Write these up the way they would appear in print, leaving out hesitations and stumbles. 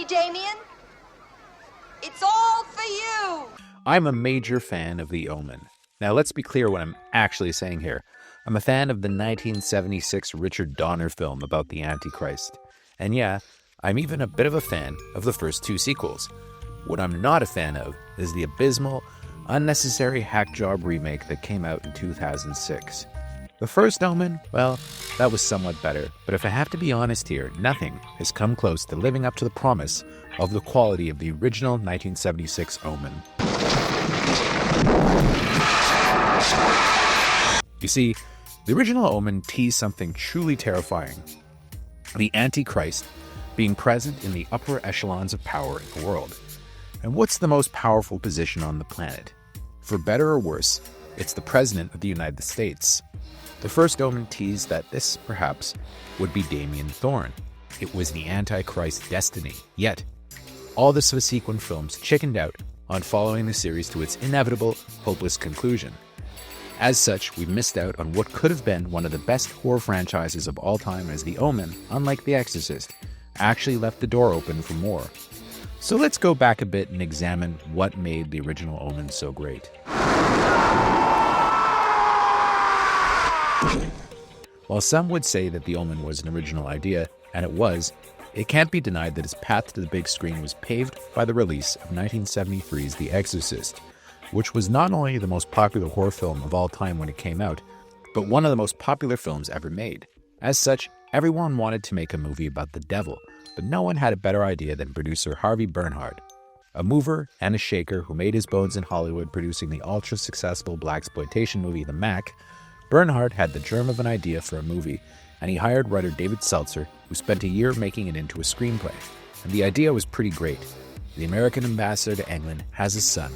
me, Damien. It's all for you. I'm a major fan of The Omen. Now let's be clear what I'm actually saying here. I'm a fan of the 1976 Richard Donner film about the Antichrist. And yeah, I'm even a bit of a fan of the first two sequels. What I'm not a fan of is the abysmal, unnecessary hack job remake that came out in 2006. The first Omen, well, that was somewhat better, but if I have to be honest here, nothing has come close to living up to the promise of the quality of the original 1976 Omen. You see, the original Omen teased something truly terrifying. The Antichrist being present in the upper echelons of power in the world. And what's the most powerful position on the planet? For better or worse, it's the President of the United States. The first Omen teased that this, perhaps, would be Damien Thorn. It was the Antichrist's destiny. Yet, all the subsequent films chickened out on following the series to its inevitable, hopeless conclusion. As such, we missed out on what could have been one of the best horror franchises of all time, as The Omen, unlike The Exorcist, actually left the door open for more. So let's go back a bit and examine what made the original Omen so great. While some would say that The Omen was an original idea, and it was, it can't be denied that its path to the big screen was paved by the release of 1973's The Exorcist, which was not only the most popular horror film of all time when it came out, but one of the most popular films ever made. As such, everyone wanted to make a movie about the devil, but no one had a better idea than producer Harvey Bernhard, a mover and a shaker who made his bones in Hollywood producing the ultra-successful blaxploitation movie The Mack. Bernhard had the germ of an idea for a movie, and he hired writer David Seltzer, who spent a year making it into a screenplay. And the idea was pretty great. The American ambassador to England has a son,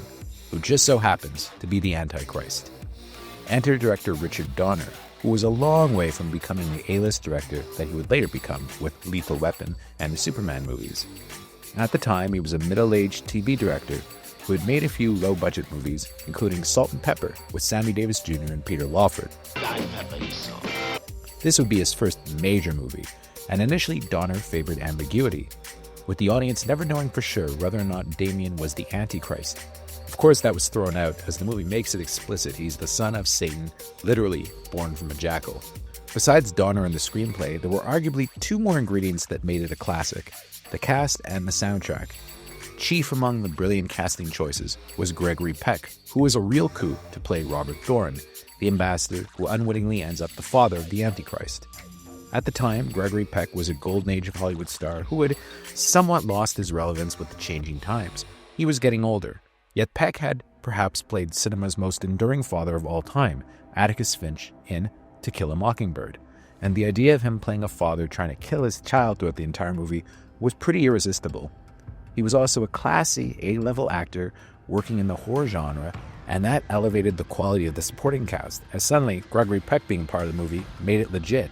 who just so happens to be the Antichrist. Enter director Richard Donner, who was a long way from becoming the A-list director that he would later become with Lethal Weapon and the Superman movies. At the time, he was a middle-aged TV director who had made a few low-budget movies, including Salt and Pepper with Sammy Davis Jr. and Peter Lawford. This would be his first major movie, and initially Donner favored ambiguity, with the audience never knowing for sure whether or not Damien was the Antichrist. Of course, that was thrown out, as the movie makes it explicit he's the son of Satan, literally born from a jackal. Besides Donner and the screenplay, there were arguably two more ingredients that made it a classic: the cast and the soundtrack. Chief among the brilliant casting choices was Gregory Peck, who was a real coup to play Robert Thorne, the ambassador who unwittingly ends up the father of the Antichrist. At the time, Gregory Peck was a golden age of Hollywood star who had somewhat lost his relevance with the changing times. He was getting older, yet Peck had perhaps played cinema's most enduring father of all time, Atticus Finch, in To Kill a Mockingbird, and the idea of him playing a father trying to kill his child throughout the entire movie was pretty irresistible. He was also a classy A-level actor working in the horror genre, and that elevated the quality of the supporting cast, as suddenly Gregory Peck being part of the movie made it legit.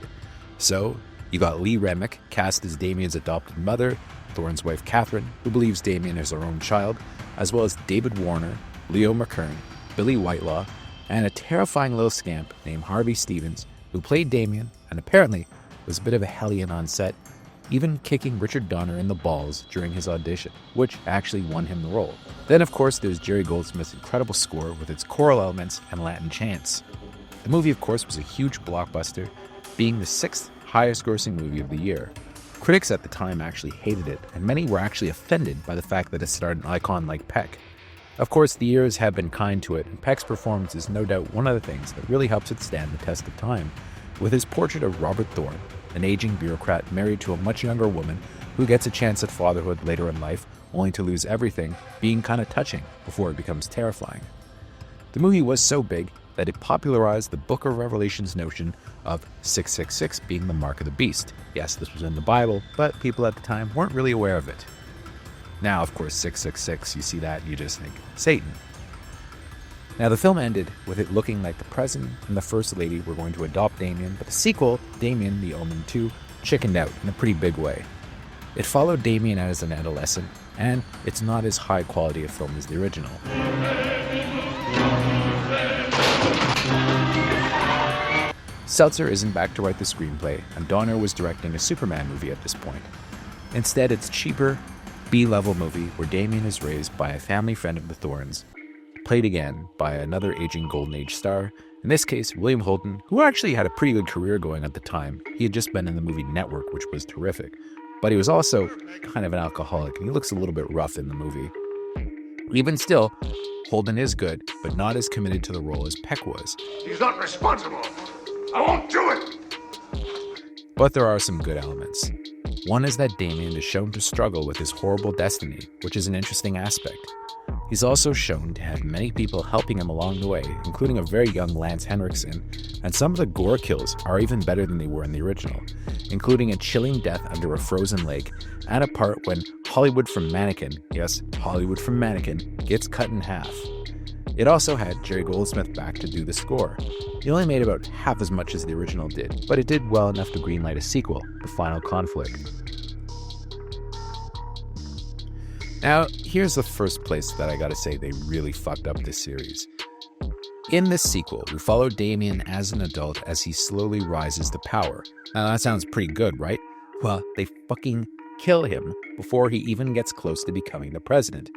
So, you got Lee Remick cast as Damien's adopted mother, Thorne's wife Catherine, who believes Damien is her own child, as well as David Warner, Leo McKern, Billy Whitelaw, and a terrifying little scamp named Harvey Stevens, who played Damien and apparently was a bit of a hellion on set, even kicking Richard Donner in the balls during his audition, which actually won him the role. Then, of course, there's Jerry Goldsmith's incredible score with its choral elements and Latin chants. The movie, of course, was a huge blockbuster, being the 6th highest-grossing movie of the year. Critics at the time actually hated it, and many were actually offended by the fact that it starred an icon like Peck. Of course, the years have been kind to it, and Peck's performance is no doubt one of the things that really helps it stand the test of time, with his portrait of Robert Thorne, an aging bureaucrat married to a much younger woman who gets a chance at fatherhood later in life, only to lose everything, being kind of touching before it becomes terrifying. The movie was so big that it popularized the Book of Revelation's notion of 666 being the mark of the beast. Yes, this was in the Bible, but people at the time weren't really aware of it. Now, of course, 666, you see that, you just think, Satan. Now, the film ended with it looking like the President and the First Lady were going to adopt Damien, but the sequel, Damien the Omen II, chickened out in a pretty big way. It followed Damien as an adolescent, and it's not as high quality a film as the original. Seltzer isn't back to write the screenplay, and Donner was directing a Superman movie at this point. Instead, it's cheaper, B-level movie where Damien is raised by a family friend of the Thorns, played again by another aging Golden Age star, in this case, William Holden, who actually had a pretty good career going at the time. He had just been in the movie Network, which was terrific. But he was also kind of an alcoholic, and he looks a little bit rough in the movie. Even still, Holden is good, but not as committed to the role as Peck was. He's not responsible. I won't do it. But there are some good elements. One is that Damien is shown to struggle with his horrible destiny, which is an interesting aspect. He's also shown to have many people helping him along the way, including a very young Lance Henriksen, and some of the gore kills are even better than they were in the original, including a chilling death under a frozen lake, and a part when Hollywood from Mannequin, yes, Hollywood from Mannequin, gets cut in half. It also had Jerry Goldsmith back to do the score. He only made about half as much as the original did, but it did well enough to greenlight a sequel, The Final Conflict. Now, here's the first place that I gotta say they really fucked up this series. In this sequel, we follow Damien as an adult as he slowly rises to power. Now, that sounds pretty good, right? Well, they fucking kill him before he even gets close to becoming the president.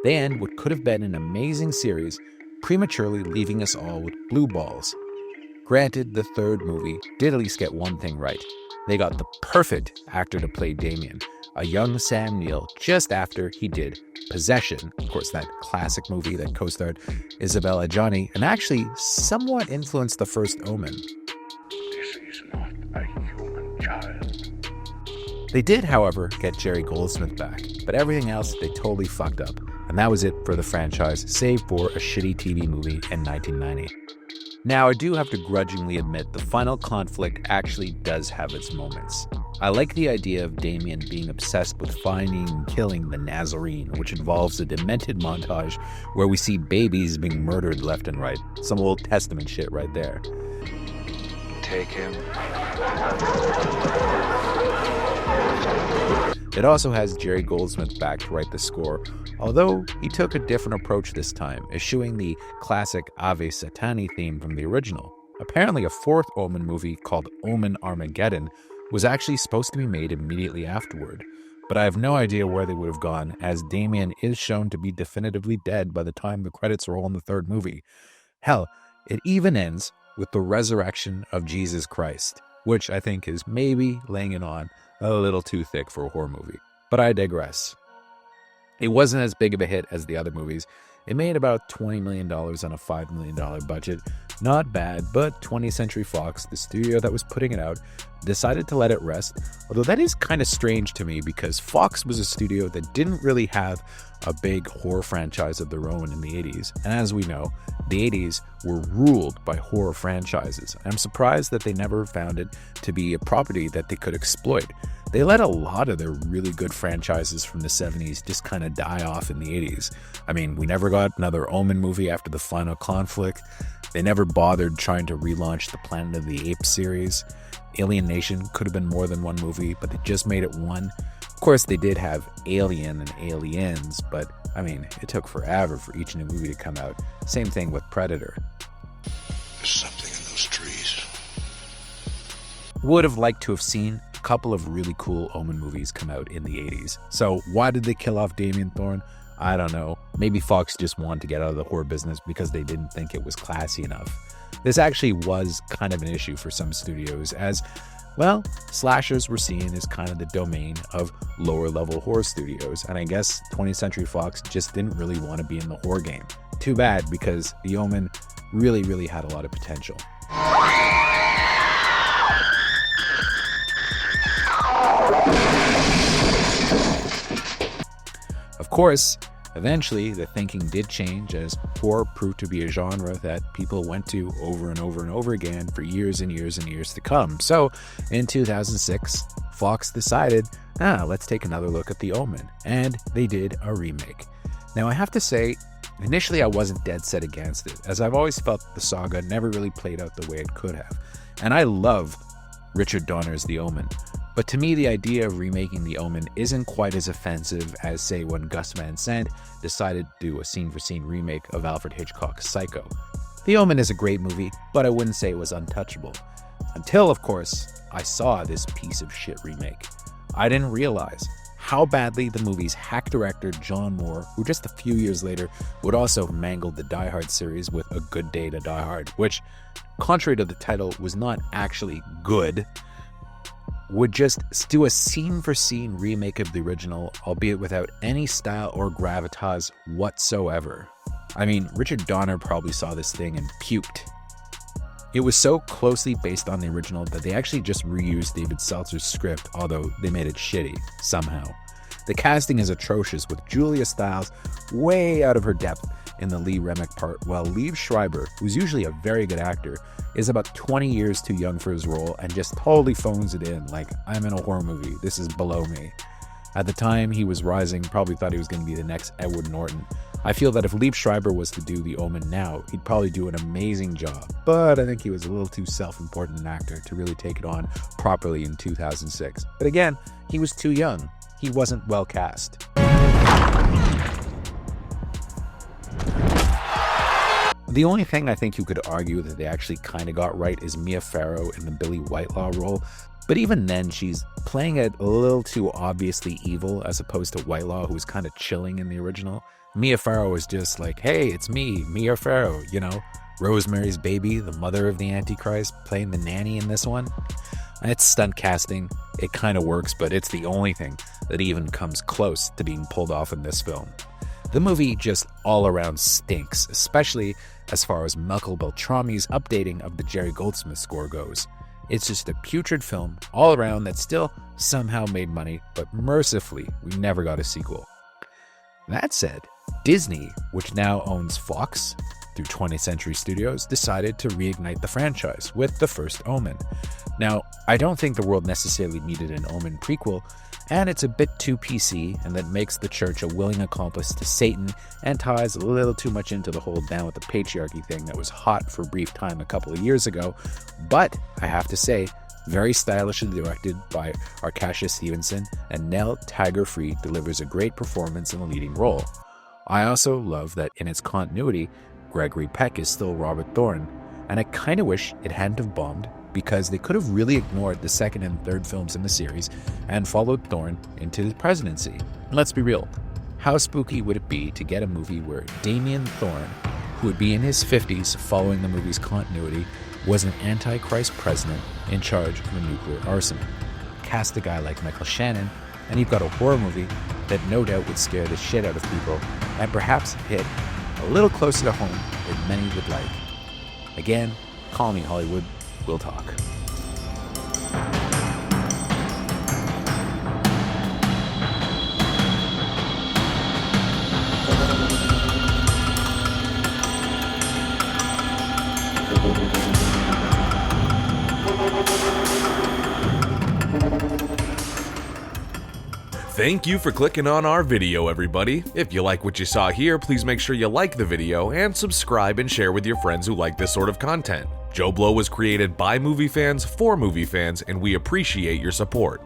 They end what could have been an amazing series, prematurely leaving us all with blue balls. Granted, the third movie did at least get one thing right. They got the perfect actor to play Damien, a young Sam Neill, just after he did Possession, of course that classic movie that co-starred Isabella Adjani and actually somewhat influenced the first Omen. This is not a human child. They did, however, get Jerry Goldsmith back, but everything else they totally fucked up, and that was it for the franchise, save for a shitty TV movie in 1990. Now, I do have to grudgingly admit the Final Conflict actually does have its moments. I like the idea of Damien being obsessed with finding and killing the Nazarene, which involves a demented montage where we see babies being murdered left and right. Some Old Testament shit right there. Take him. It also has Jerry Goldsmith back to write the score, although he took a different approach this time, eschewing the classic Ave Satani theme from the original. Apparently a fourth Omen movie called Omen Armageddon was actually supposed to be made immediately afterward, but I have no idea where they would have gone, as Damien is shown to be definitively dead by the time the credits roll in the third movie. Hell, it even ends with the resurrection of Jesus Christ, which I think is maybe laying it on a little too thick for a horror movie. But I digress. It wasn't as big of a hit as the other movies. It made about $20 million on a $5 million budget. Not bad, but 20th Century Fox, the studio that was putting it out, decided to let it rest. Although that is kind of strange to me because Fox was a studio that didn't really have a big horror franchise of their own in the 80s. And as we know, the 80s were ruled by horror franchises. I'm surprised that they never found it to be a property that they could exploit. They let a lot of their really good franchises from the 70s just kind of die off in the 80s. I mean, we never got another Omen movie after The Final Conflict. They never bothered trying to relaunch the Planet of the Apes series. Alien Nation could have been more than one movie, but they just made it one. Of course, they did have Alien and Aliens, but I mean, it took forever for each new movie to come out. Same thing with Predator. There's something in those trees. Would have liked to have seen a couple of really cool Omen movies come out in the 80s. So why did they kill off Damien Thorne? I don't know. Maybe Fox just wanted to get out of the horror business because they didn't think it was classy enough. This actually was kind of an issue for some studios as, well, slashers were seen as kind of the domain of lower level horror studios, and I guess 20th Century Fox just didn't really want to be in the horror game. Too bad, because The Omen really had a lot of potential. Of course, eventually the thinking did change as horror proved to be a genre that people went to over and over and over again for years and years and years to come. So in 2006, Fox decided, let's take another look at The Omen, and they did a remake. Now I have to say, initially I wasn't dead set against it, as I've always felt the saga never really played out the way it could have. And I love Richard Donner's The Omen. But to me, the idea of remaking The Omen isn't quite as offensive as, say, when Gus Van Sant decided to do a scene-for-scene remake of Alfred Hitchcock's Psycho. The Omen is a great movie, but I wouldn't say it was untouchable. Until, of course, I saw this piece of shit remake. I didn't realize how badly the movie's hack director John Moore, who just a few years later would also mangle the Die Hard series with A Good Day to Die Hard, which, contrary to the title, was not actually good, would just do a scene-for-scene remake of the original, albeit without any style or gravitas whatsoever. I mean, Richard Donner probably saw this thing and puked. It was so closely based on the original that they actually just reused David Seltzer's script, although they made it shitty, somehow. The casting is atrocious, with Julia Stiles way out of her depth in the Lee Remick part, while Liev Schreiber, who's usually a very good actor, is about 20 years too young for his role and just totally phones it in, like, I'm in a horror movie, this is below me. At the time he was rising, probably thought he was going to be the next Edward Norton. I feel that if Liev Schreiber was to do the Omen now, he'd probably do an amazing job, but I think he was a little too self-important an actor to really take it on properly in 2006. But again, he was too young. He wasn't well cast. The only thing I think you could argue that they actually kind of got right is Mia Farrow in the Billy Whitelaw role. But even then, she's playing it a little too obviously evil as opposed to Whitelaw, who was kind of chilling in the original. Mia Farrow is just like, hey, it's me, Mia Farrow, you know, Rosemary's Baby, the mother of the Antichrist, playing the nanny in this one. It's stunt casting. It kind of works, but it's the only thing that even comes close to being pulled off in this film. The movie just all around stinks, especially as far as Michael Beltrami's updating of the Jerry Goldsmith score goes. It's just a putrid film all around that still somehow made money, but mercifully, we never got a sequel. That said, Disney, which now owns Fox through 20th Century Studios, decided to reignite the franchise with the first Omen. Now, I don't think the world necessarily needed an Omen prequel, and it's a bit too PC, and that makes the church a willing accomplice to Satan and ties a little too much into the whole down with the patriarchy thing that was hot for a brief time a couple of years ago. But I have to say, very stylishly directed by Arkasha Stevenson, and Nell Tiger-Free delivers a great performance in the leading role. I also love that in its continuity, Gregory Peck is still Robert Thorne, and I kind of wish it hadn't have bombed, because they could have really ignored the second and third films in the series and followed Thorne into the presidency. And let's be real, how spooky would it be to get a movie where Damien Thorne, who would be in his 50s following the movie's continuity, was an Antichrist president in charge of a nuclear arsenal? Cast a guy like Michael Shannon, and you've got a horror movie that no doubt would scare the shit out of people and perhaps hit a little closer to home than many would like. Again, call me Hollywood, we'll talk. Thank you for clicking on our video, everybody. If you like what you saw here, please make sure you like the video and subscribe and share with your friends who like this sort of content. JoBlo was created by movie fans for movie fans, and we appreciate your support.